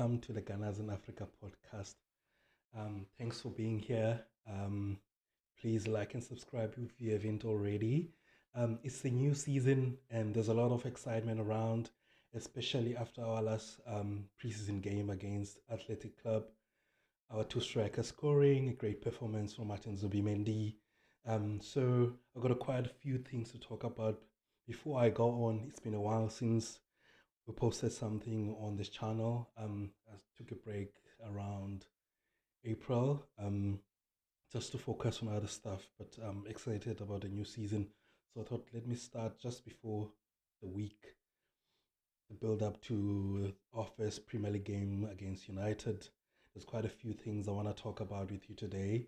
welcome to the Gunners in Africa podcast. Thanks for being here. Please like and subscribe if you haven't already. It's a new season and there's a lot of excitement around, especially after our last preseason game against Athletic Club. Our two strikers scoring, a great performance from Martin Zubimendi. So I've got quite a few things to talk about. Before I go on, it's been a while since we posted something on this channel. I took a break around April just to focus on other stuff, but I'm excited about the new season. So I thought let me start just before the week, the build up to our first Premier League game against United. There's quite a few things I want to talk about with you today.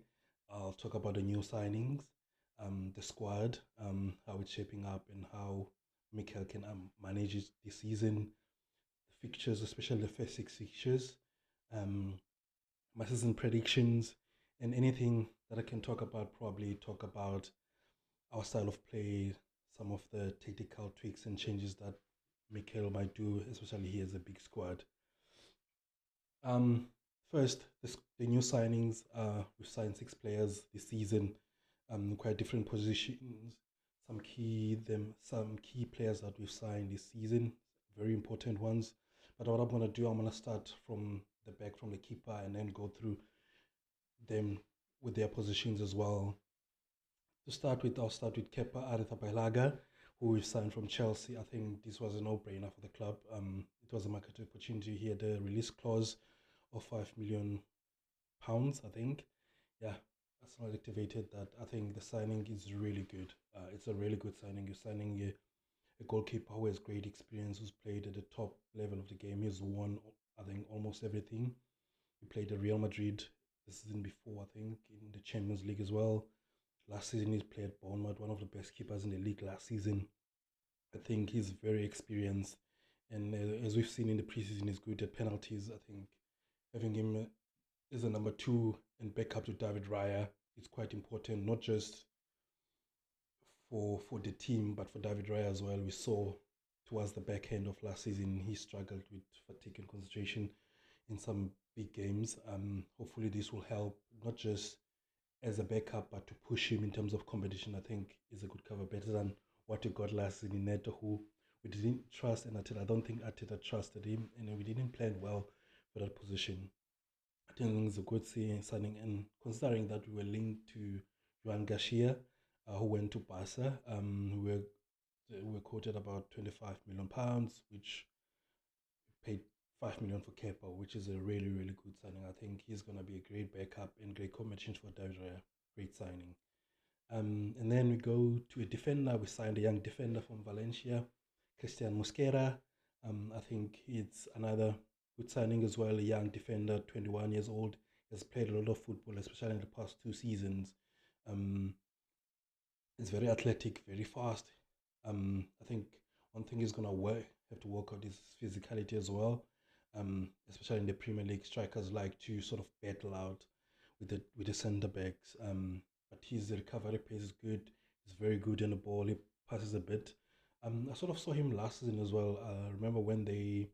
I'll talk about the new signings, the squad, how it's shaping up, and how Mikel can manage it this season, the fixtures, especially the first six fixtures, um, my season predictions, and anything that I can talk about. Probably talk about our style of play, some of the tactical tweaks and changes that Mikel might do, especially he has a big squad. Um, First, the new signings. We've signed six players this season, quite different positions. Some key players that we've signed this season, very important ones. But what I'm gonna do, I'm gonna start from the back, from the keeper, and then go through them with their positions as well. I'll start with Kepa Arrizabalaga, who we signed from Chelsea. I think this was a no-brainer for the club. It was a market opportunity. He had a release clause of £5 million, I think. Yeah, that's not activated that. I think the signing is really good. It's a really good signing. You're signing a goalkeeper who has great experience, who's played at the top level of the game. He's won, I think, almost everything. He played at Real Madrid the season before, I think, in the Champions League as well. Last season, he's played Bournemouth, one of the best keepers in the league last season. I think he's very experienced. And as we've seen in the preseason, he's good at penalties. I think having him as a number two and backup to David Raya is quite important, not just for the team, but for David Raya as well. We saw towards the back end of last season, he struggled with fatigue and concentration in some big games. Hopefully, this will help not just as a backup, but to push him in terms of competition. I think is a good cover, better than what we got last season in Neto, who we didn't trust, and I don't think Arteta trusted him, and we didn't plan well for that position. I think it's a good signing, and considering that we were linked to Juan Garcia, who went to Barca, we were quoted about £25 million, which paid 5 million for Kepa, which is a really, really good signing. I think he's going to be a great backup and great competition for David Raya. Great signing. And then we go to a defender. We signed a young defender from Valencia, Christian Mosquera. I think it's another good signing as well. A young defender, 21 years old, has played a lot of football, especially in the past two seasons. Um, he's very athletic, very fast. I think one thing he's gonna have to work out is physicality as well. Especially in the Premier League, strikers like to sort of battle out with the centre backs. But his recovery pace is good. He's very good in the ball. He passes a bit. I sort of saw him last season as well. Remember when they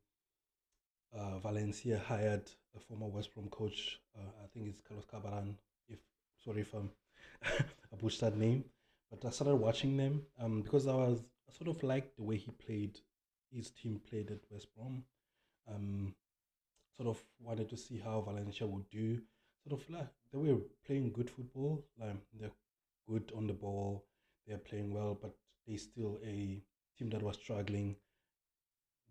Valencia hired a former West Brom coach. I think it's Carlos Cabaran. If Sorry if I butchered that name, but I started watching them because I sort of liked the way he played. His team played at West Brom. Um, Sort of wanted to see how Valencia would do. Sort of like they were playing good football. Like they're good on the ball. They're playing well, but they still a team that was struggling.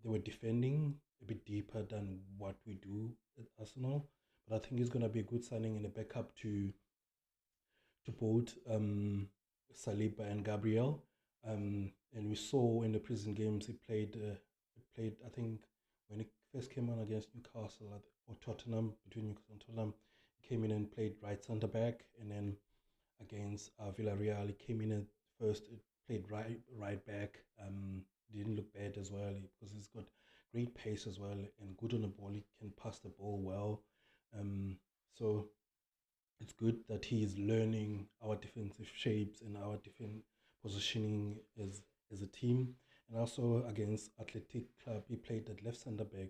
They were defending a bit deeper than what we do at Arsenal. But I think he's going to be a good signing in the backup to both Saliba and Gabriel. And we saw in the prison games he played. I think when he first came on against Newcastle or Tottenham, between Newcastle and Tottenham, he came in and played right centre back, and then against Villarreal, he came in at first, played right back. Didn't look bad as well because he's got great pace as well and good on the ball. He can pass the ball well. So it's good that he's learning our defensive shapes and our defense positioning as a team. And also against Athletic Club, he played at left centre back,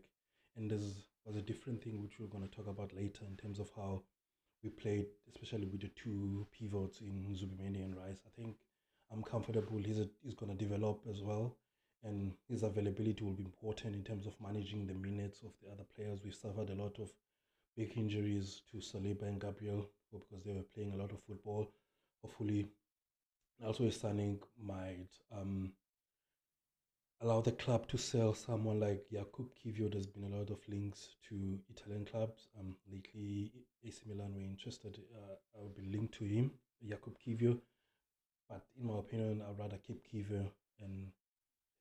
and this was a different thing, which we're going to talk about later in terms of how we played, especially with the two pivots in Zubimendi and Rice. I think I'm comfortable he's going to develop as well, and his availability will be important in terms of managing the minutes of the other players. We suffered a lot of big injuries to Saliba and Gabriel because they were playing a lot of football. Hopefully, also his signing might allow the club to sell someone like Jakub Kiwior. There's been a lot of links to Italian clubs. Lately, AC Milan were interested. I will be linked to him, Jakub Kiwior. But in my opinion, I'd rather keep Kiwior and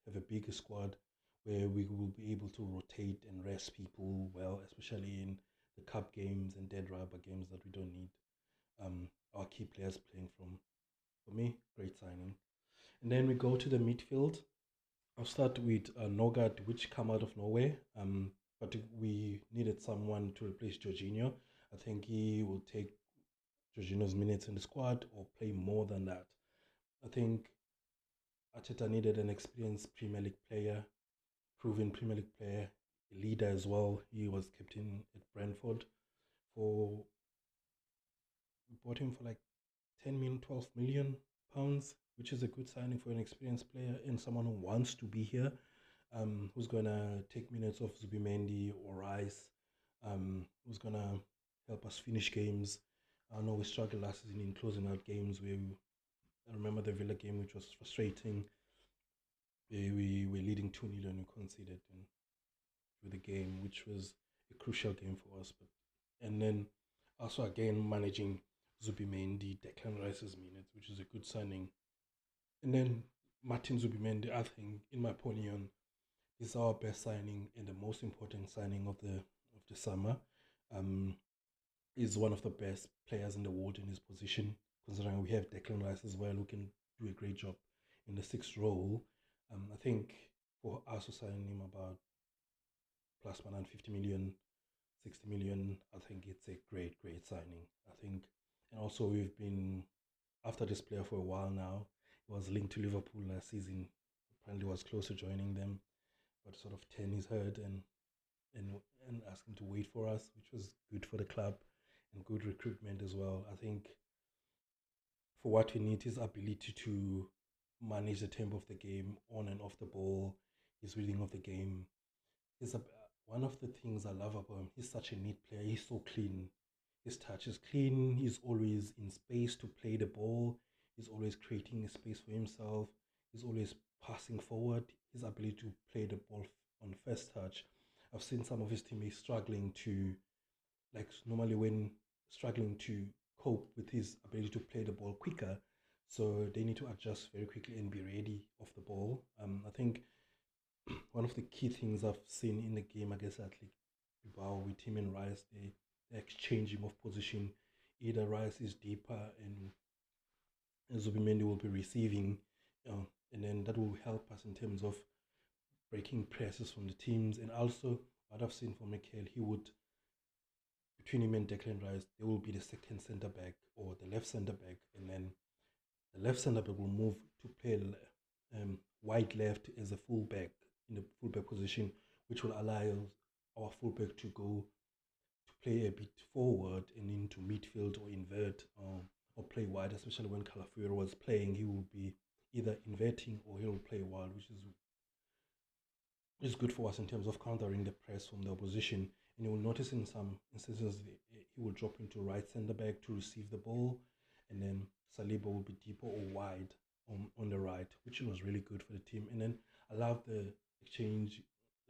have a bigger squad where we will be able to rotate and rest people well, especially in the cup games and dead rubber games that we don't need our key players playing from. For me, great signing. And then we go to the midfield. I'll start with Nogard, which come out of nowhere. But we needed someone to replace Jorginho. I think he will take Jorginho's minutes in the squad or play more than that. I think Arteta needed an experienced Premier League player, proven Premier League player, a leader as well. He was captain at Brentford. For we bought him for like 10 million, 12 million pounds, which is a good signing for an experienced player and someone who wants to be here, who's going to take minutes of Zubimendi or Rice, who's going to help us finish games. I know we struggled last season in closing out games I remember the Villa game, which was frustrating. We were leading 2-0 and we conceded through the game, which was a crucial game for us. And then also again managing Zubimendi, Declan Rice's minutes, which is a good signing. And then Martin Zubimendi, I think, in my opinion, is our best signing and the most important signing of the summer. Is one of the best players in the world in his position, considering we have Declan Rice as well, who can do a great job in the sixth role. I think for us to sign him about plus 150 million, 60 million, I think it's a great, great signing. I think, and also we've been after this player for a while now. He was linked to Liverpool last season. Apparently, was close to joining them, but sort of turned his head and and asked him to wait for us, which was good for the club and good recruitment as well. I think for what we need, his ability to manage the tempo of the game on and off the ball, his reading of the game. Is one of the things I love about him. He's such a neat player. He's so clean. His touch is clean. He's always in space to play the ball. He's always creating a space for himself. He's always passing forward. His ability to play the ball on first touch. I've seen some of his teammates struggling to, like normally when struggling to cope with his ability to play the ball quicker. So they need to adjust very quickly and be ready off the ball. I think one of the key things I've seen in the game against Athletic Bilbao with him and Rice, the exchanging of position. Either Rice is deeper and Zubimendi will be receiving, and then that will help us in terms of breaking presses from the teams. And also, what I've seen from Mikel, he would, between him and Declan Rice, they will be the second centre back or the left centre back, and then the left centre back will move to play wide left as a fullback in the fullback position, which will allow our fullback to go to play a bit forward and into midfield or invert or play wide, especially when Calafiori was playing. He will be either inverting or he'll play wide, which is good for us in terms of countering the press from the opposition. And you will notice in some instances he will drop into right centre back to receive the ball, and then Saliba will be deeper or wide on the right, which was really good for the team. And then I love the exchange,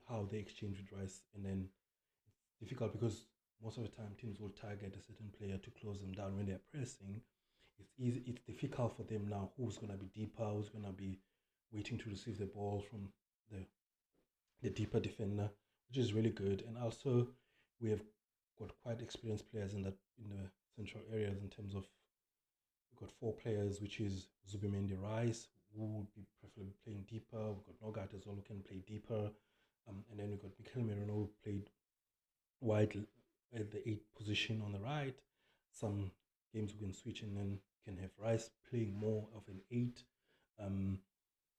how they exchange with Rice. And then it's difficult because most of the time teams will target a certain player to close them down when they're pressing. It's difficult for them now. Who's going to be deeper? Who's going to be waiting to receive the ball from the deeper defender, which is really good. And also we have got quite experienced players in the central areas in terms of we've got 4 players, which is Zubimendi, Rice, who would be preferably playing deeper. We've got Nogard as well, who can play deeper. And then we've got Mikel Merino, who played wide at the 8th position on the right. Some games we can switch and then can have Rice playing more of an 8.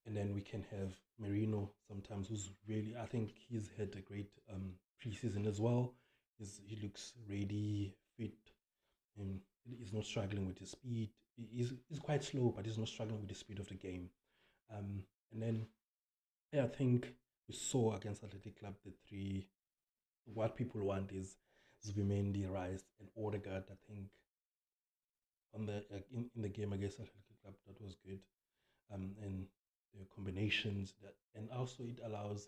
And then we can have Merino sometimes, who's really, I think he's had a great preseason as well. He looks ready, fit, and he's not struggling with his speed. He's quite slow, but he's not struggling with the speed of the game. And then yeah, I think we saw against Athletic Club the three. What people want is Zubimendi, Rice, and Odegaard. I think on the in the game against Athletic Club that was good. And the combinations that, and also it allows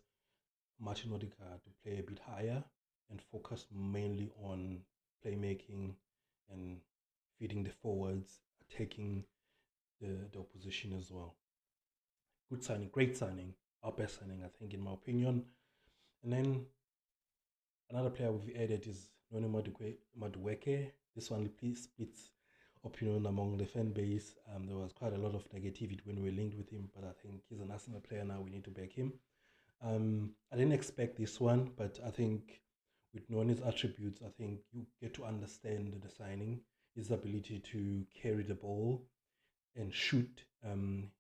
Martin Odegaard to play a bit higher and focus mainly on playmaking and feeding the forwards, attacking the opposition as well. Good signing, great signing, our best signing, I think, in my opinion. And then another player we've added is Noni Madueke. This one please splits opinion among the fan base. There was quite a lot of negativity when we were linked with him, but I think he's an Arsenal player now. We need to back him. I didn't expect this one, but I think with Noni's attributes, I think you get to understand the signing, his ability to carry the ball and shoot,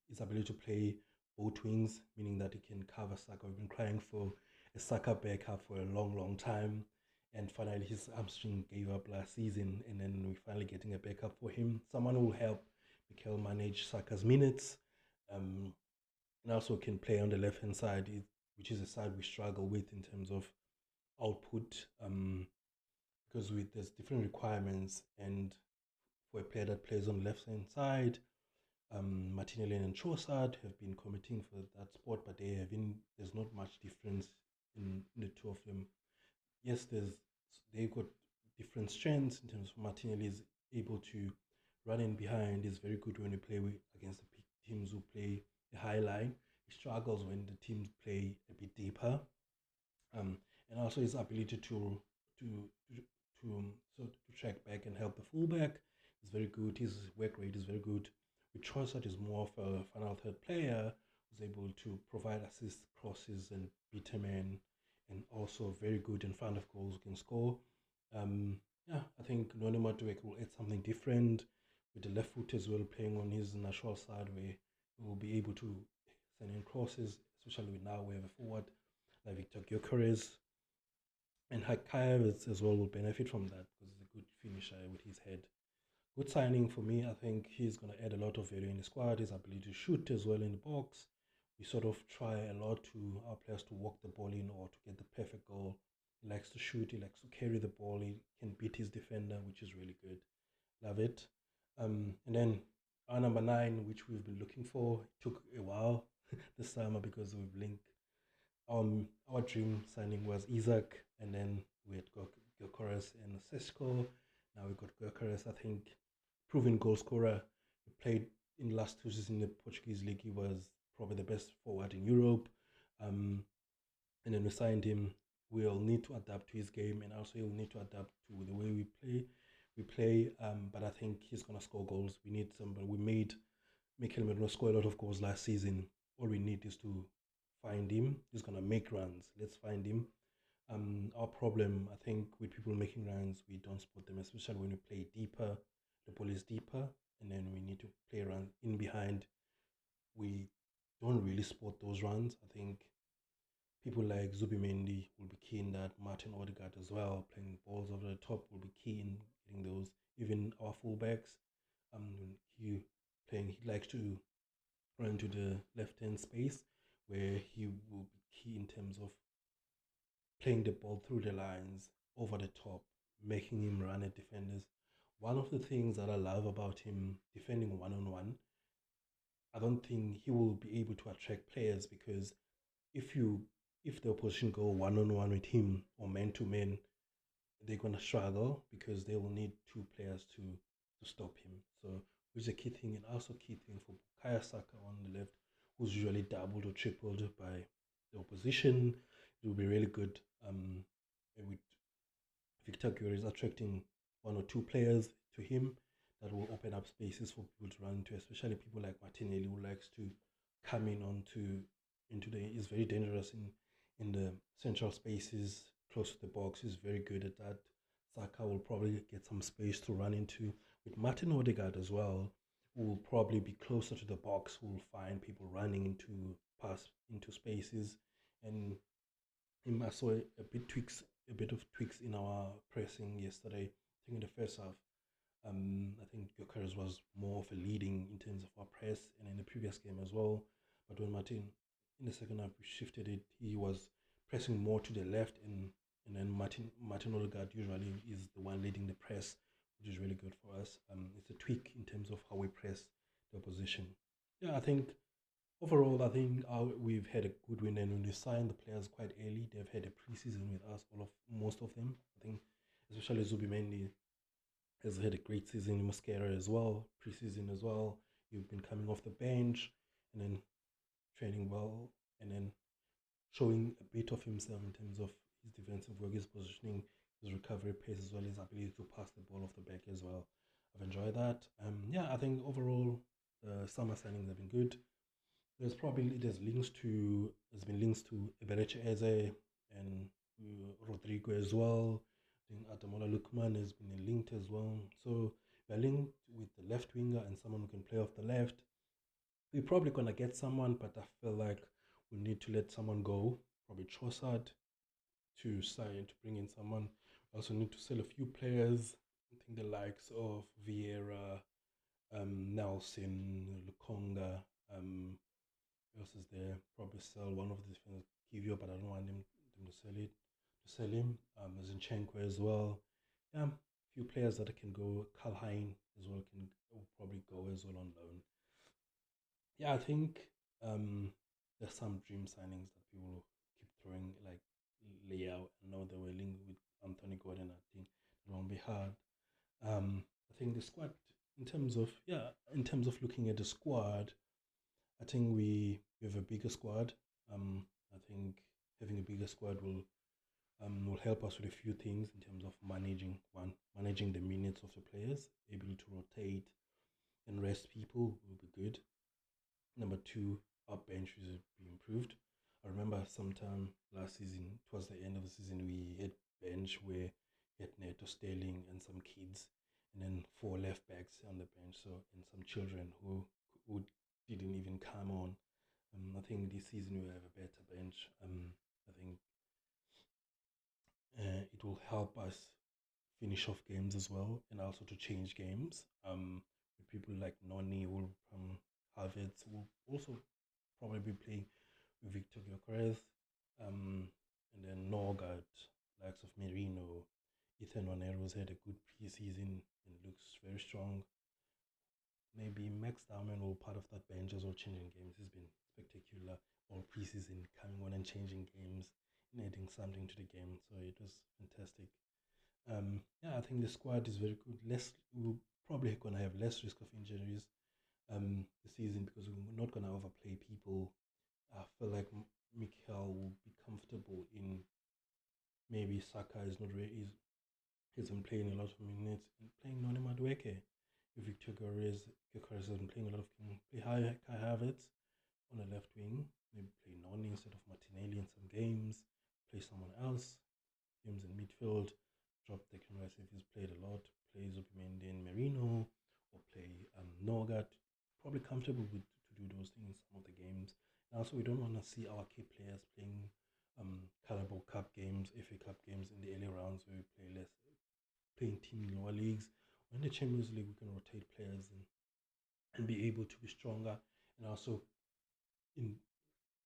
his ability to play both wings, meaning that he can cover Saka. We've been crying for a Saka backup for a long, long time. And finally, his hamstring gave up last season, and then we're finally getting a backup for him. Someone who will help Mikel manage Saka's minutes, and also can play on the left hand side, which is a side we struggle with in terms of output, because there's different requirements. And for a player that plays on the left hand side, Martinelli and Trossard have been committing for that spot, but there's not much difference in the two of them. Yes, they've got different strengths in terms of Martinelli is able to run in behind, is very good when you play against the teams who play the high line. He struggles when the teams play a bit deeper. And also his ability to to track back and help the fullback is very good. His work rate is very good. With Trossard is more of a final third player who's able to provide assists, crosses, and beat a man, and also very good in front of goals, can score. Yeah, I think Noni Madueke will add something different with the left foot as well, playing on his natural side where he will be able to send in crosses, especially now we have a forward like Victor Gyökeres. And Hakayev as well will benefit from that because he's a good finisher with his head. Good signing for me. I think he's going to add a lot of value in the squad. His ability to shoot as well in the box. We sort of try a lot to our players to walk the ball in or to get the perfect goal. He likes to shoot. He likes to carry the ball. He can beat his defender, which is really good. Love it. And then our number 9, which we've been looking for, it took a while this summer because we've linked. Our dream signing was Isaac, and then we had got Gyökeres and Sesko. Now we got Gyökeres, I think, proven goal scorer. He played in the last 2 seasons in the Portuguese league. He was probably the best forward in Europe. And then we signed him. We'll need to adapt to his game, and also he'll need to adapt to the way we play. But I think he's gonna score goals. We need somebody. We made Mikel Merino score a lot of goals last season. All we need is to find him. He's gonna make runs. Let's find him. Our problem, I think, with people making runs, we don't spot them, especially when we play deeper. The ball is deeper, and then we need to play around in behind. We don't really spot those runs. I think people like Zubimendi will be key in that. Martin Odegaard as well, playing balls over the top, will be key in getting those. Even our fullbacks, he likes to run to the left hand space where he will be key in terms of playing the ball through the lines, over the top, making him run at defenders. One of the things that I love about him defending one-on-one, I don't think he will be able to attract players because if the opposition go one-on-one with him or man-to-man, they're going to struggle because they will need 2 players to stop him. So, which is a key thing, and also key thing for Bukayo Saka on the left, who's usually doubled or tripled by the opposition. It will be really good with Victor Gyökeres attracting 1 or 2 players to him. That will open up spaces for people to run to, especially people like Martinelli, who likes to come in is very dangerous in the central spaces close to the box. He's very good at that. Saka will probably get some space to run into. With Martin Odegaard as well, who will probably be closer to the box, who will find people running into spaces. And I saw a bit of tweaks in our pressing yesterday. I think in the first half, I think Gyökeres was more of a leading in terms of our press, and in the previous game as well. But when Martin in the second half we shifted it, he was pressing more to the left, and then Martin Odegaard usually is the one leading the press, which is really good for us. It's a tweak in terms of how we press the opposition. Yeah, I think overall, I think we've had a good win, and when we signed the players quite early, they've had a preseason with us. Most of them, I think, especially Zubimendi has had a great season in Mosquera as well, preseason as well. You've been coming off the bench and then training well and then showing a bit of himself in terms of his defensive work, his positioning, his recovery pace, as well as ability to pass the ball off the back as well. I've enjoyed that. Yeah, I think overall the summer signings have been good. There's been links to Eberechi Eze and Rodrigo as well. I think Atamola Lukman has been linked as well. So we're linked with the left winger and someone who can play off the left. We're probably gonna get someone, but I feel like we need to let someone go. Probably Trossard to bring in someone. We also need to sell a few players. I think the likes of Vieira, Nelson, Lukonga, who else is there? Probably sell one of the defenders, Kivio, but I don't want them to sell it. To sell him, Zinchenko as well. Yeah, a few players that can go. Kalhain as well will probably go as well on loan. Yeah, I think there's some dream signings that people keep throwing like Leao. I know they were linked with Anthony Gordon. I think it won't be hard. I think the squad, in terms of looking at the squad, I think we have a bigger squad. I think having a bigger squad will help us with a few things in terms of managing the minutes of the players, able to rotate and rest people will be good. Number two, our bench will be improved. I remember sometime last season, towards the end of the season, we had bench where we had Neto, Sterling, and some kids, and then four left backs on the bench. So and some children who didn't even come on. I think this season we have a better bench. I think it will help us finish off games as well, and also to change games. With people like Noni will Havertz will also probably be playing with Victor Gyökeres, and then Norgard, likes of Merino, Ethan Wanero's had a good preseason and looks very strong. Maybe Max Dowman will part of that bench as well, changing games. He's been spectacular all preseason, coming on and changing games and adding something to the game. So it was fantastic. Yeah, I think the squad is very good. We're probably going to have less risk of injuries this season because we're not going to overplay people. I feel like Mikel will be comfortable in maybe Saka is not really isn't playing a lot of minutes and playing Noni Madueke. If Victor Gyökeres has been playing a lot of Kai Havertz on the left wing, maybe play Noni instead of Martinelli in some games, play someone else, games in midfield, drop Declan Rice if he's played a lot, play Zubimendi and Merino, or play Norgard. Probably comfortable to do those things in some of the games. And also, we don't want to see our key players playing Carabao Cup games, FA Cup games in the early rounds where we play less, playing team in lower leagues. Or in the Champions League, we can rotate players and be able to be stronger. And also in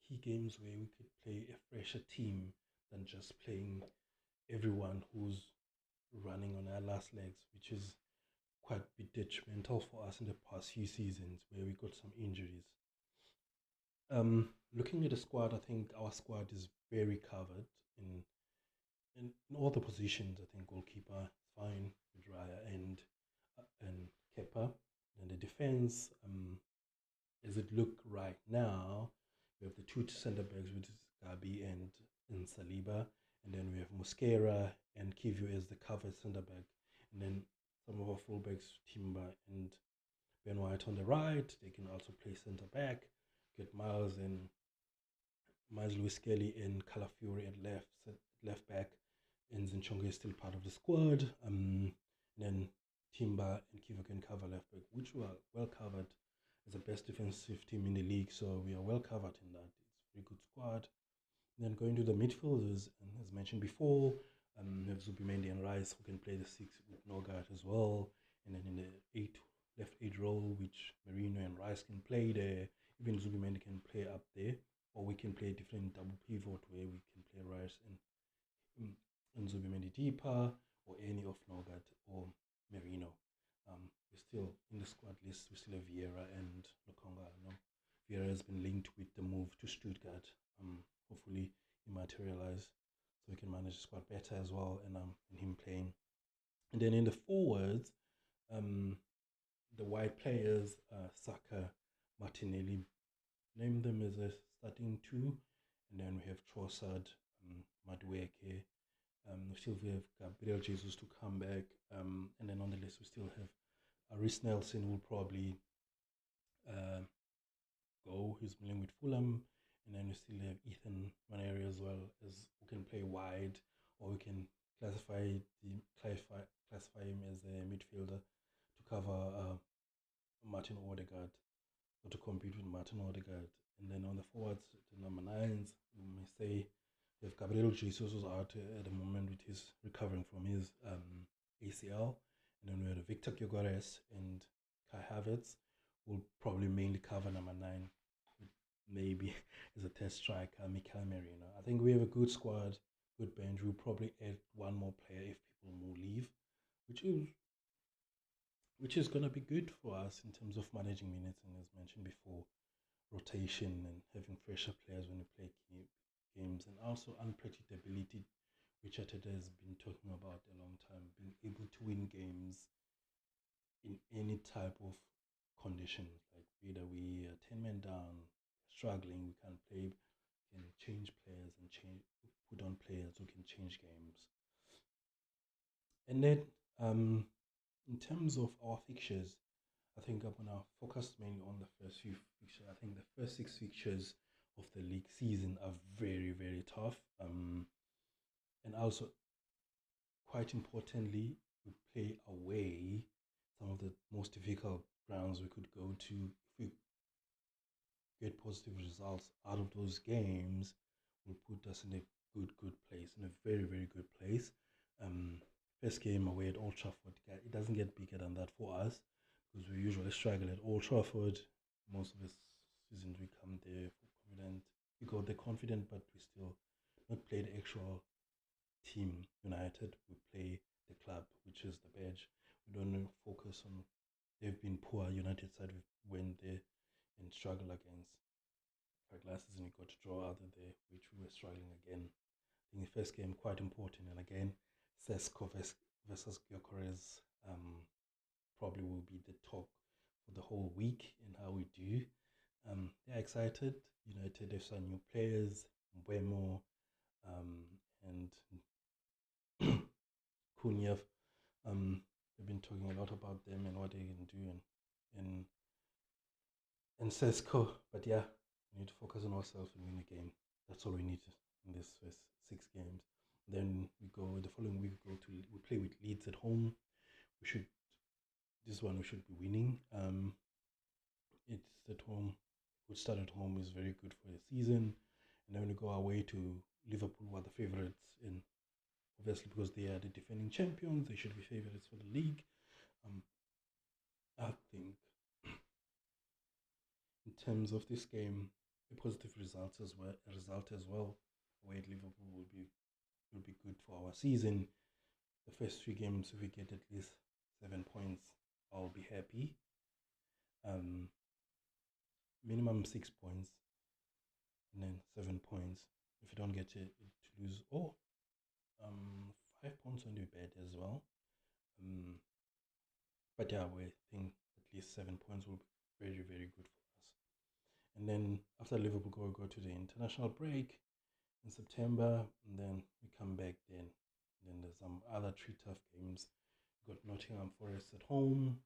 key games where we could play a fresher team than just playing everyone who's running on our last legs, which is quite a bit detrimental for us in the past few seasons where we got some injuries. Looking at the squad, I think our squad is very covered in all the positions. I think goalkeeper fine with Raya and Kepa. And the defense, as it look right now, we have the two centre backs, which is Gabi and Saliba, and then we have Mosquera and Kivio as the covered centre back, and then some of our fullbacks, Timber and Ben White on the right. They can also play centre back. Get Miles Lewis Kelly and Calafiori at left back, and Zinchenko is still part of the squad. And then Timber and Kiva can cover left back, which were well covered as the best defensive team in the league. So we are well covered in that. It's a very good squad. And then going to the midfielders, and as mentioned before, we have Zubimendi and Rice who can play the six with Norgard as well. And then in the left eight role, which Merino and Rice can play there. Even Zubimendi can play up there, or we can play a different double pivot where we can play Rice and Zubimendi deeper, or any of Norgard or Merino. We're still in the squad list. We still have Vieira and Lokonga. No, Vieira has been linked with the move to Stuttgart. Hopefully he materialize so we can manage the squad better as well, and him playing. And then in the forwards, the wide players, Saka, Martinelli, name them as a starting two, and then we have Trossard, Madueke. We still have Gabriel Jesus to come back, and then on the list we still have Reiss Nelson, who will probably go. He's playing with Fulham, and then we still have Ethan Maneri as well, as who can play wide, or we can classify him as a midfielder to cover Martin Odegaard, or to compete with Martin Odegaard. And then on the forwards, the number nines, we may say we have Gabriel Jesus, who's out at the moment with his recovering from his ACL. And then we have Victor Gyökeres and Kai Havertz, who will probably mainly cover number 9, maybe as a test striker, Mikel Merino. I think we have a good squad, good bench. We'll probably add one more player if people more leave, which is going to be good for us in terms of managing minutes, and as mentioned before, rotation and having fresher players when we play games, and also unpredictability, which Arteta has been talking about a long time, being able to win games in any type of conditions, like whether we are 10 men down, struggling, we can't play, we can change players and put on players who can change games. And then in terms of our fixtures, I think I'm going to focus mainly on the first few fixtures. I think the first 6 fixtures of the league season are very, very tough. And also, quite importantly, we play away some of the most difficult grounds we could go to. If we get positive results out of those games, will put us in a good place, in a very, very good place. First game away at Old Trafford, it doesn't get bigger than that for us, because we usually struggle at Old Trafford. Most of the seasons we come there confident. We go there confident, but we still not play the actual team United. We play the club, which is the badge. We don't focus on. They've been poor. United side we went there and struggled against. Like last season, we got to draw out there, which we were struggling again. I think the first game quite important, and again, Sesko versus Gyökeres probably will be the talk for the whole week and how we do. Yeah, excited. United have some new players, Mbeumo and Kunyev. We've been talking a lot about them and what they can do, and Sesko. But yeah, we need to focus on ourselves and win the game. That's all we need in this first 6 games. Then we go the following week. We play with Leeds at home. This one we should be winning. It's at home. Good start at home is very good for the season. And then we go away to Liverpool, who are the favourites, and obviously because they are the defending champions, they should be favourites for the league. I think in terms of this game, a positive result as well away at Liverpool will be good for our season. The first 3 games, if we get at least 7 points, I'll be happy. Minimum 6 points, and then 7 points. If you don't get it to lose, 5 points won't be bad as well. But yeah, we think at least 7 points will be very, very good for us. And then after Liverpool, we go to the international break in September, and then we come back then. Then there's some other 3 tough games. We got Nottingham Forest at home.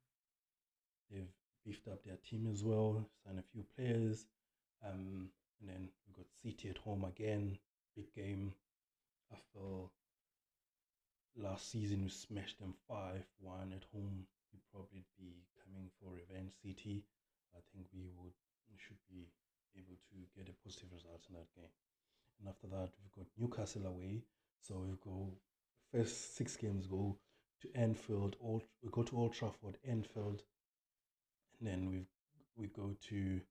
They've beefed up their team as well, signed a few players. And then we got City at home again. Big game. After last season, we smashed them 5-1 at home. we'd probably be coming for Revenge City. I think we should be able to get a positive result in that game. And after that, we've got Newcastle away. So we go first 6 games go to Anfield. We go to Old Trafford, Anfield, and then we go to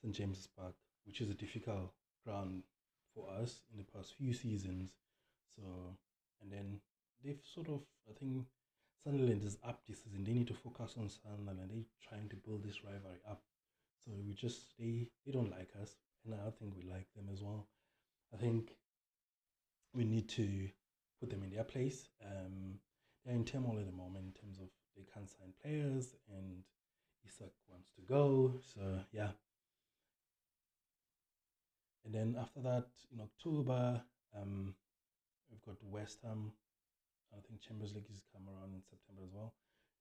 St James's Park, which is a difficult ground for us in the past few seasons. So, and then they've sort of, I think Sunderland is up this season. They need to focus on Sunderland. They're trying to build this rivalry up. So they don't like us, and I think we like them as well. I think we need to put them in their place. They're in turmoil at the moment in terms of they can't sign players, and Isak wants to go. So yeah, and then after that in October, we've got West Ham. I think Champions League is come around in September as well.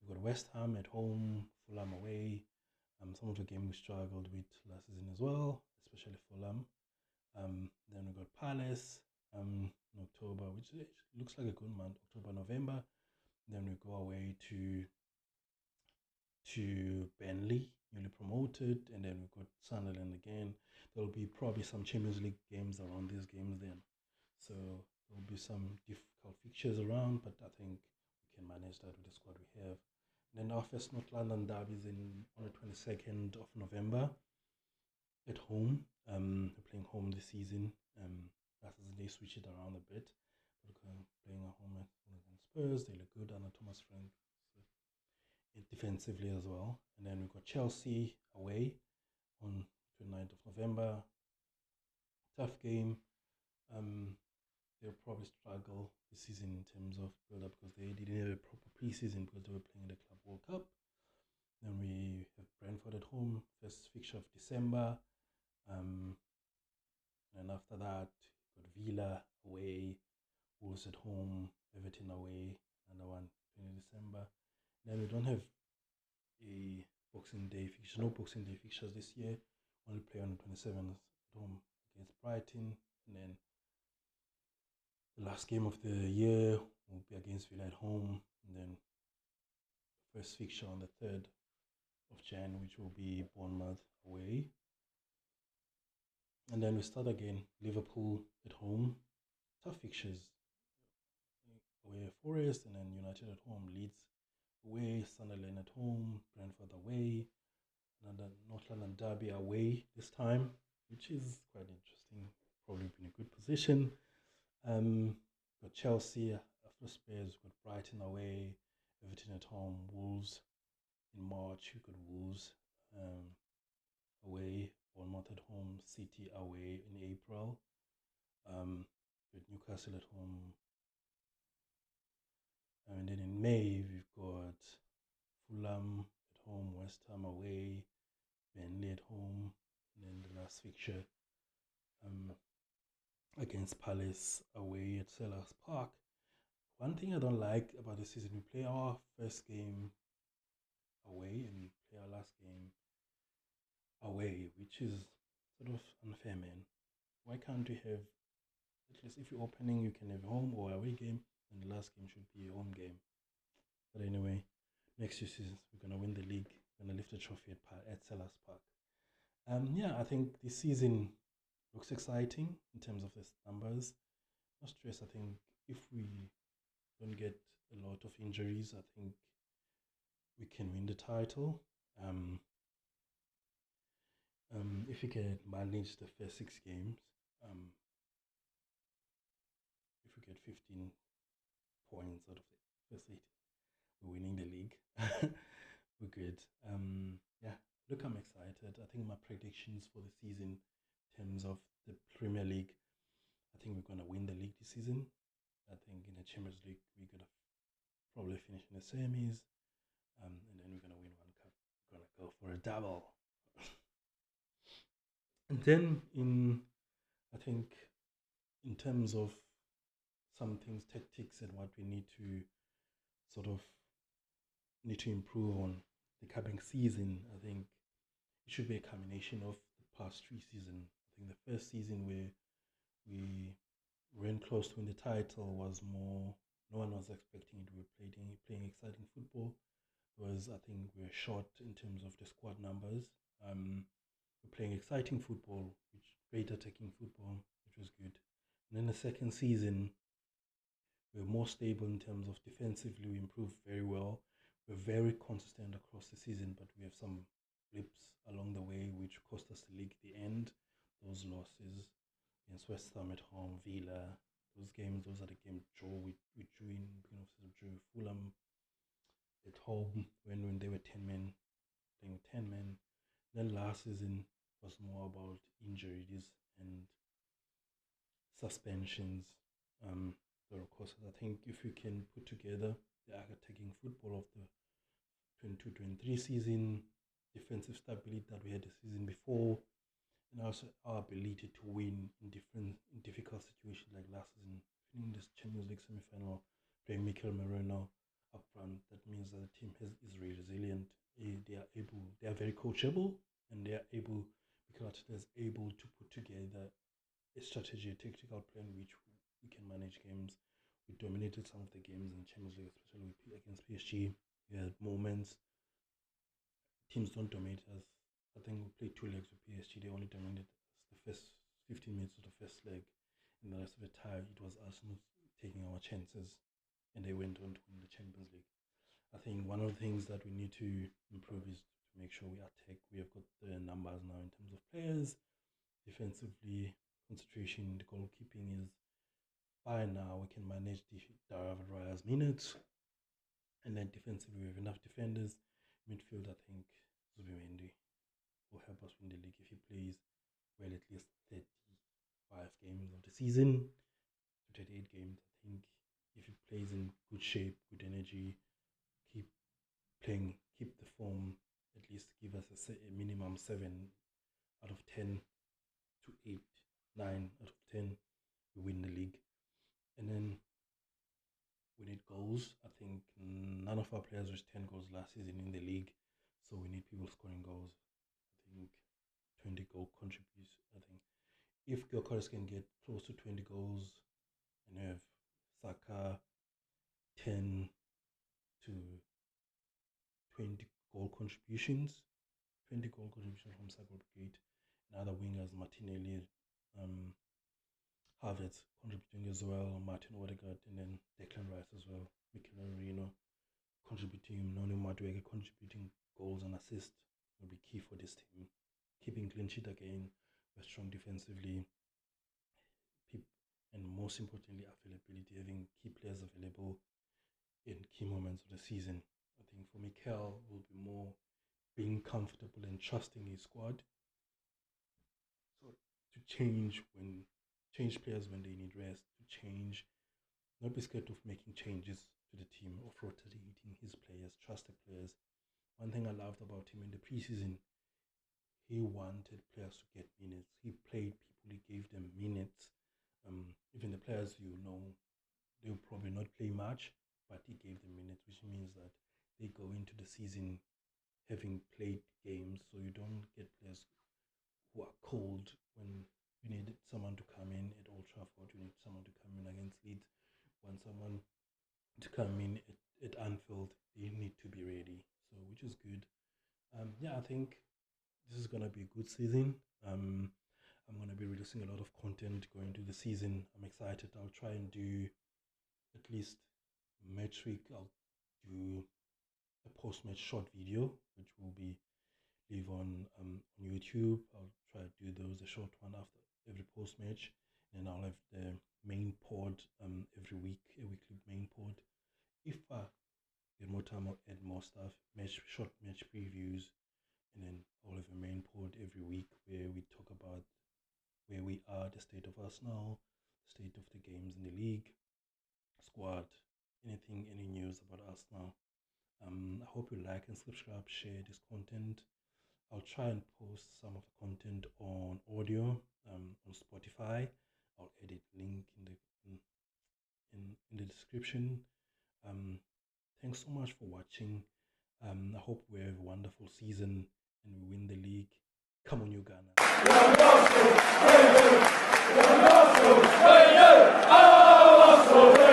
We've got West Ham at home, Fulham away. Some of the games we struggled with last season as well, especially Fulham. Then we got Palace in October, which looks like a good month, October, November. Then we go away to Burnley, newly promoted, and then we've got Sunderland again. There'll be probably some Champions League games around these games then. So there'll be some difficult fixtures around, but I think we can manage that with the squad we have. And then our first North London derby is on the 22nd of November at home. We're playing home this season. Last season they switched it around a bit. But we're playing at home against Spurs. They look good under Thomas Frank defensively as well. And then we've got Chelsea away on 29th of November. Tough game. They'll probably struggle this season in terms of build up because they didn't have a proper preseason because they were playing the Club World Cup. Then we have Brentford at home, first fixture of December. And after that, got Villa away, Wolves at home, Everton away, another one, 20 December. Then we don't have a Boxing Day fixture, no Boxing Day fixtures this year. Only play on the 27th at home against Brighton. And then the last game of the year will be against Villa at home. And then the first fixture on the 3rd of Jan, which will be Bournemouth away. And then we start again, Liverpool at home. Tough fixtures. Away Forest, and then United at home, Leeds away, Sunderland at home, Brentford away, another North London derby away this time, which is quite interesting. Probably been a good position. Got Chelsea after Spurs, got Brighton away, Everton at home, Wolves in March. You got Wolves away, Bournemouth at home, City away in April. Got Newcastle at home. And then in May, we've got Fulham at home, West Ham away, Burnley at home, and then the last fixture against Palace away at Selhurst Park. One thing I don't like about this season, we play our first game away and play our last game away, which is sort of unfair, man. Why can't we have, at least if you're opening, you can have a home or away game, and the last game should be a home game. But anyway, next 2 seasons, we're going to win the league. We're going to lift the trophy at Selhurst Park. Yeah, I think this season looks exciting in terms of its numbers. No stress, I think if we don't get a lot of injuries, I think we can win the title. If we can manage the first 6 games, if we get 15 points out of the first 8, we're winning the league. We're good. Yeah, look, I'm excited. I think my predictions for the season in terms of the Premier League, I think we're going to win the league this season. I think in the Champions League, we're going to probably finish in the semis. And then we're going to win one cup. We're going to go for a double. And then I think in terms of some things, tactics, and what we need to sort of improve on the coming season, I think it should be a combination of the past 3 seasons. I think the first season where we ran close to win the title was more, no one was expecting it. We were playing exciting football. because I think we're short in terms of the squad numbers. We're playing exciting football, which great attacking football, which was good. And then the second season, we're more stable in terms of defensively. We improved very well. We're very consistent across the season, but we have some blips along the way, which cost us the league at the end. Those losses against West Ham at home, Villa, those games, those are the games we drew in, drew Fulham at home when they were 10 men, playing with 10 men. Then last season was more about injuries and suspensions. Of course, I think if we can put together the attacking football of the 22-23 season, defensive stability that we had the season before, and also our ability to win in difficult situations like last season, winning this Champions League semi-final, playing Mikel Merino up front. That means that the team is really resilient. They are very coachable, and they are able, Mikel Arteta is able to put together a strategy, a tactical plan which we can manage games. We dominated some of the games in Champions League, especially against PSG. We had moments. Teams don't dominate us. I think we played 2 legs with PSG. They only dominated us the first 15 minutes of the first leg. And the rest of the time, it was us not taking our chances. And they went on to win the Champions League. I think one of the things that we need to improve is to make sure we attack. We have got the numbers now in terms of players. Defensively, concentration, the goalkeeping is fine now. We can manage the David Raya's minutes. And then defensively, we have enough defenders. Midfield, I think Zubimendi will help us win the league if he plays well at least 35 games of the season to 38 games. I think if he plays in good shape, good energy, keep playing, keep the form, at least give us a minimum 7 out of 10 to 8, 9 out of 10, we win the league. And then we need goals. I think none of our players reached 10 goals last season in the league, so we need people scoring goals. I think 20 goal contributes. I think if Gyökeres can get close to 20 goals and have Saka 10 to 20 goal contributions, 20 goal contributions from Saka Brigade, and other wingers, Martinelli, Havertz contributing as well, Martin Odegaard, and then Declan Rice as well, Mikel Merino contributing, Noni Madueke contributing goals and assists will be key for this team. Keeping clean sheet again, we're strong defensively, and most importantly, availability, having key players available in key moments of the season. I think for Mikel will be more being comfortable and trusting his squad. So to change players when they need rest, not be scared of making changes to the team, of rotating his players, trusted players. One thing I loved about him in the preseason, he wanted players to get minutes. He played people, he gave them minutes. Even the players they'll probably not play much, but he gave them minutes, which means that they go into the season having played games, so you don't get players who are cold when you need someone to come in at Old Trafford, you need someone to come in against Leeds. Want someone to come in at Anfield, they need to be ready, so which is good. I think this is going to be a good season. I'm going to be releasing a lot of content going into the season. I'm excited. I'll try and do at least match week. I'll do a post-match short video, which will be live on YouTube. I'll try to do those, a short one after every post-match. And I'll have the main pod every week, a weekly main pod. If I get more time, I'll add more stuff, short match previews, and then I'll have a main pod every week where we talk about where we are, the state of Arsenal, the state of the games in the league, squad, any news about Arsenal. I hope you like and subscribe, share this content. I'll try and post some of the content on audio on Spotify. I'll edit link in the description. Thanks so much for watching. I hope we have a wonderful season and we win the league. Come on, Uganda. Hey, hey.